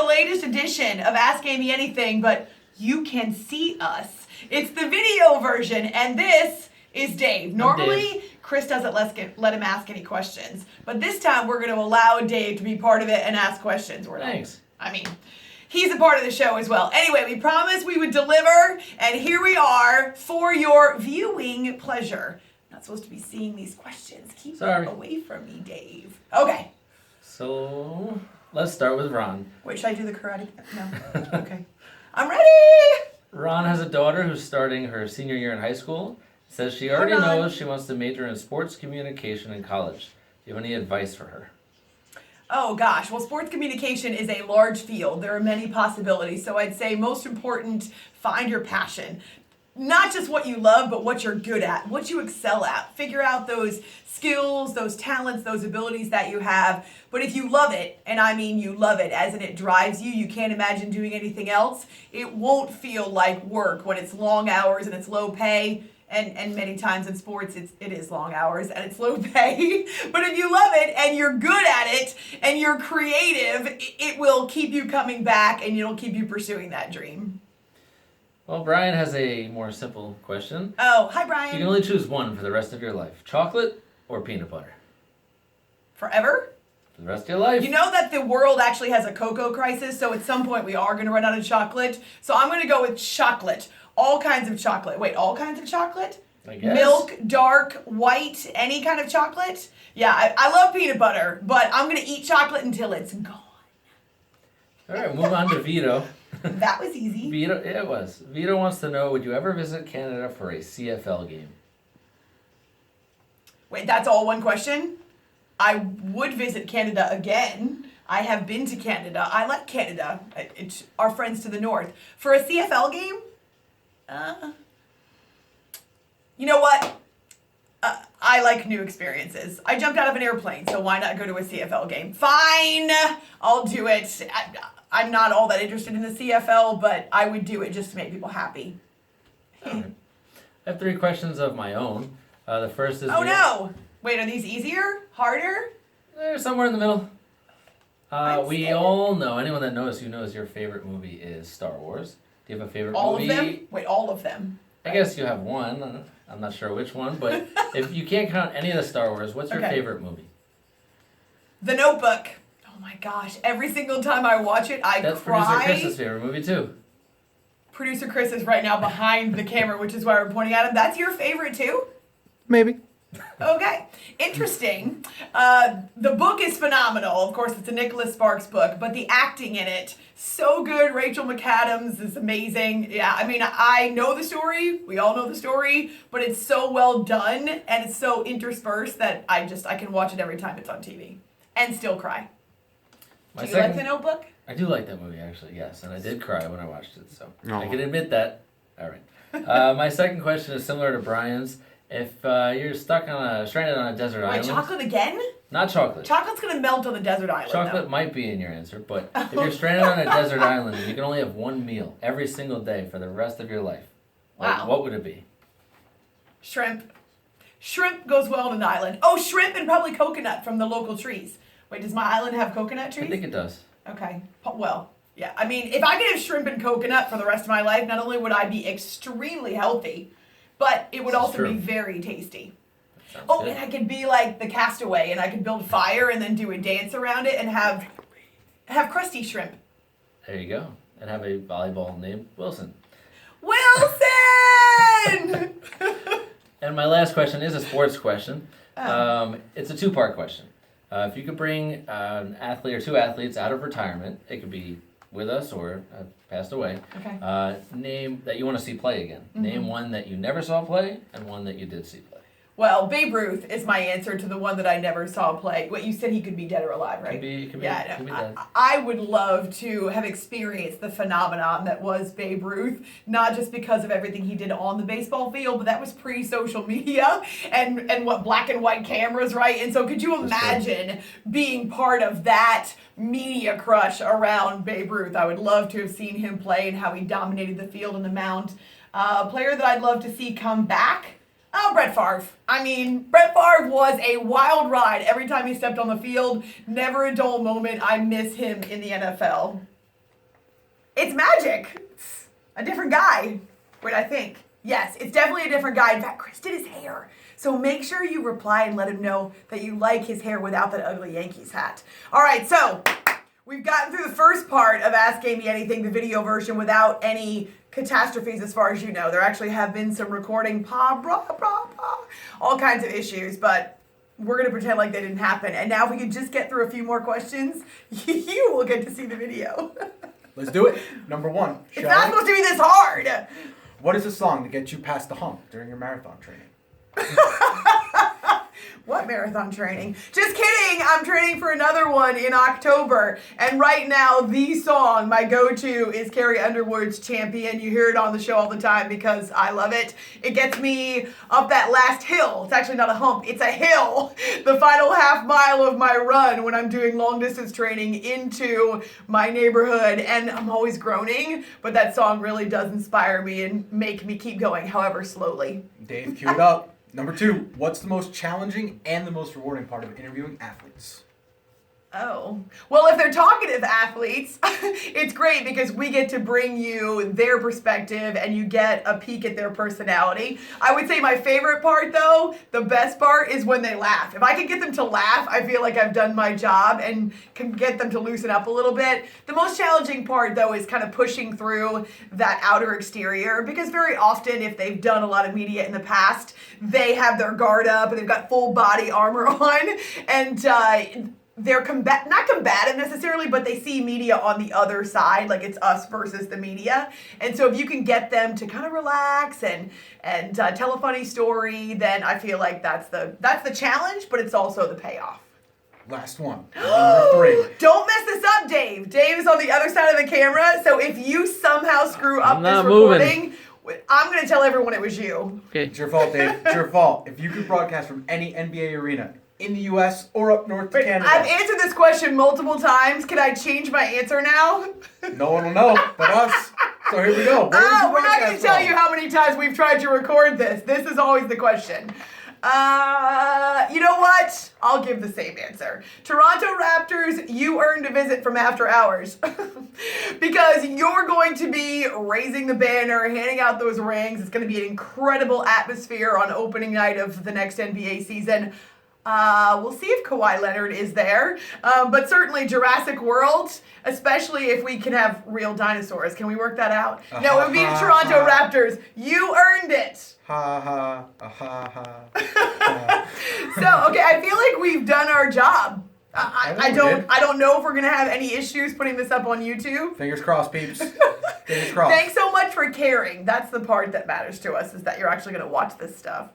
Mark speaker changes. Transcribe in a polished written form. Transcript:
Speaker 1: the latest edition of Ask Amy Anything, but you can see us. It's the video version, and this is Dave. Normally, Chris doesn't let him ask any questions, but this time we're going to allow Dave to be part of it and ask questions.
Speaker 2: Thanks.
Speaker 1: He's a part of the show as well. Anyway, we promised we would deliver, and here we are for your viewing pleasure. I'm not supposed to be seeing these questions. Keep them away from me, Dave. Okay.
Speaker 2: So, let's start with Ron.
Speaker 1: Wait, should I do the karate? No. Okay. I'm ready!
Speaker 2: Ron has a daughter who's starting her senior year in high school. Says she already knows she wants to major in sports communication in college. Do you have any advice for her?
Speaker 1: Oh gosh, well, sports communication is a large field. There are many possibilities. So I'd say most important, find your passion. Not just what you love, but what you're good at, what you excel at. Figure out those skills, those talents, those abilities that you have. But if you love it, and I mean you love it, as in it drives you, you can't imagine doing anything else, it won't feel like work when it's long hours and it's low pay. And many times in sports, it is long hours and it's low pay. But if you love it and you're good at it and you're creative, it will keep you coming back and it'll keep you pursuing that dream.
Speaker 2: Well, Brian has a more simple question.
Speaker 1: Oh, hi, Brian.
Speaker 2: You can only choose one for the rest of your life. Chocolate or peanut butter?
Speaker 1: Forever?
Speaker 2: For the rest of your life.
Speaker 1: You know that the world actually has a cocoa crisis, so at some point we are going to run out of chocolate. So I'm going to go with chocolate. All kinds of chocolate. Wait, all kinds of chocolate?
Speaker 2: I guess.
Speaker 1: Milk, dark, white, any kind of chocolate? Yeah, I love peanut butter, but I'm going to eat chocolate until it's gone.
Speaker 2: All right, move on to Vito.
Speaker 1: That was easy.
Speaker 2: Vito, yeah, it was. Vito wants to know, would you ever visit Canada for a CFL game?
Speaker 1: Wait, that's all one question? I would visit Canada again. I have been to Canada. I like Canada. It's our friends to the north. For a CFL game? You know what? I like new experiences. I jumped out of an airplane, so why not go to a CFL game? Fine, I'll do it. I'm not all that interested in the CFL, but I would do it just to make people happy.
Speaker 2: Right. I have 3 questions of my own. The first is...
Speaker 1: Oh no! Wait, are these easier? Harder?
Speaker 2: They're somewhere in the middle. We all know, anyone that knows you knows your favorite movie is Star Wars. Do you have a favorite movie?
Speaker 1: All of them? Wait, all of them.
Speaker 2: I guess you have one. I'm not sure which one, but if you can't count any of the Star Wars, what's your favorite movie?
Speaker 1: The Notebook. Oh my gosh, every single time I watch it, I cry.
Speaker 2: That's Producer Chris's favorite movie too.
Speaker 1: Producer Chris is right now behind the camera, which is why we're pointing at him. That's your favorite too?
Speaker 3: Maybe.
Speaker 1: Okay, interesting. The book is phenomenal. Of course, it's a Nicholas Sparks book, but the acting in it, so good. Rachel McAdams is amazing. Yeah, I mean, I know the story. We all know the story, but it's so well done and it's so interspersed that I can watch it every time it's on TV and still cry. Do you like The Notebook?
Speaker 2: I do like that movie, actually, yes, and I did cry when I watched it, so I can admit that. All right. My second question is similar to Brian's. If you're stranded on a desert island...
Speaker 1: Wait, chocolate again?
Speaker 2: Not chocolate.
Speaker 1: Chocolate's going to melt on the desert island,
Speaker 2: Chocolate might be in your answer, but if you're stranded on a desert island and you can only have one meal every single day for the rest of your life, what would it be?
Speaker 1: Shrimp. Shrimp goes well on an island. Oh, shrimp and probably coconut from the local trees. Wait, does my island have coconut trees?
Speaker 2: I think it does.
Speaker 1: Okay. Well, yeah. I mean, if I could have shrimp and coconut for the rest of my life, not only would I be extremely healthy, but it would also be very tasty. Oh, and I could be like the castaway, and I could build fire and then do a dance around it and have crusty shrimp.
Speaker 2: There you go. And have a volleyball named Wilson.
Speaker 1: Wilson!
Speaker 2: And my last question is a sports question. It's a 2-part question. If you could bring an athlete or 2 athletes out of retirement, it could be with us or passed away.
Speaker 1: Okay.
Speaker 2: Name that you want to see play again. Mm-hmm. Name one that you never saw play and one that you did see play.
Speaker 1: Well, Babe Ruth is my answer to the one that I never saw play. What you said, he could be dead or alive, right?
Speaker 2: Could be dead.
Speaker 1: I would love to have experienced the phenomenon that was Babe Ruth, not just because of everything he did on the baseball field, but that was pre-social media and what black and white cameras, right? And so could you imagine being part of that media crush around Babe Ruth? I would love to have seen him play and how he dominated the field and the mound. A player that I'd love to see come back. Oh, Brett Favre. I mean, Brett Favre was a wild ride every time he stepped on the field. Never a dull moment. I miss him in the NFL. It's magic. It's a different guy. Wait, I think. Yes, it's definitely a different guy. In fact, Chris did his hair. So make sure you reply and let him know that you like his hair without that ugly Yankees hat. All right, so we've gotten through the first part of Ask Amy Anything, the video version, without any catastrophes as far as you know. There actually have been some recording, all kinds of issues, but we're going to pretend like they didn't happen. And now if we can just get through a few more questions, you will get to see the video.
Speaker 3: Let's do it. Number one.
Speaker 1: It's not supposed to be this hard.
Speaker 3: What is a song to get you past the hump during your marathon training?
Speaker 1: What marathon training? Just kidding! I'm training for another one in October. And right now, the song, my go-to, is Carrie Underwood's Champion. You hear it on the show all the time because I love it. It gets me up that last hill. It's actually not a hump, it's a hill. The final half mile of my run when I'm doing long distance training into my neighborhood. And I'm always groaning, but that song really does inspire me and make me keep going, however slowly.
Speaker 3: Dave, cue it up. Number two, what's the most challenging and the most rewarding part of interviewing athletes?
Speaker 1: Oh. Well, if they're talkative athletes, it's great because we get to bring you their perspective and you get a peek at their personality. I would say my favorite part, though, the best part, is when they laugh. If I can get them to laugh, I feel like I've done my job and can get them to loosen up a little bit. The most challenging part, though, is kind of pushing through that outer exterior because very often, if they've done a lot of media in the past, they have their guard up and they've got full body armor on, and they're not combative necessarily, but they see media on the other side, like it's us versus the media. And so if you can get them to kind of relax and tell a funny story, then I feel like that's the challenge, but it's also the payoff.
Speaker 3: Last one. Number three.
Speaker 1: Don't mess this up, Dave. Dave is on the other side of the camera, so if you somehow screw up this recording, I'm going to tell everyone it was you.
Speaker 2: Okay.
Speaker 3: It's your fault, Dave. It's your fault. If you could broadcast from any NBA arena in the U.S. or up north to Canada.
Speaker 1: I've answered this question multiple times. Can I change my answer now?
Speaker 3: No one will know but us. So here we go.
Speaker 1: We're not going to tell you how many times we've tried to record this. This is always the question. You know what? I'll give the same answer. Toronto Raptors, you earned a visit from After Hours. Because you're going to be raising the banner, handing out those rings. It's going to be an incredible atmosphere on opening night of the next NBA season. We'll see if Kawhi Leonard is there. But certainly Jurassic World, especially if we can have real dinosaurs. Can we work that out? No, it would be the Toronto Raptors. You earned it.
Speaker 3: Ha ha ha.
Speaker 1: So, okay, I feel like we've done our job. I don't know if we're gonna have any issues putting this up on YouTube.
Speaker 3: Fingers crossed, peeps. Fingers crossed.
Speaker 1: Thanks so much for caring. That's the part that matters to us, is that you're actually gonna watch this stuff.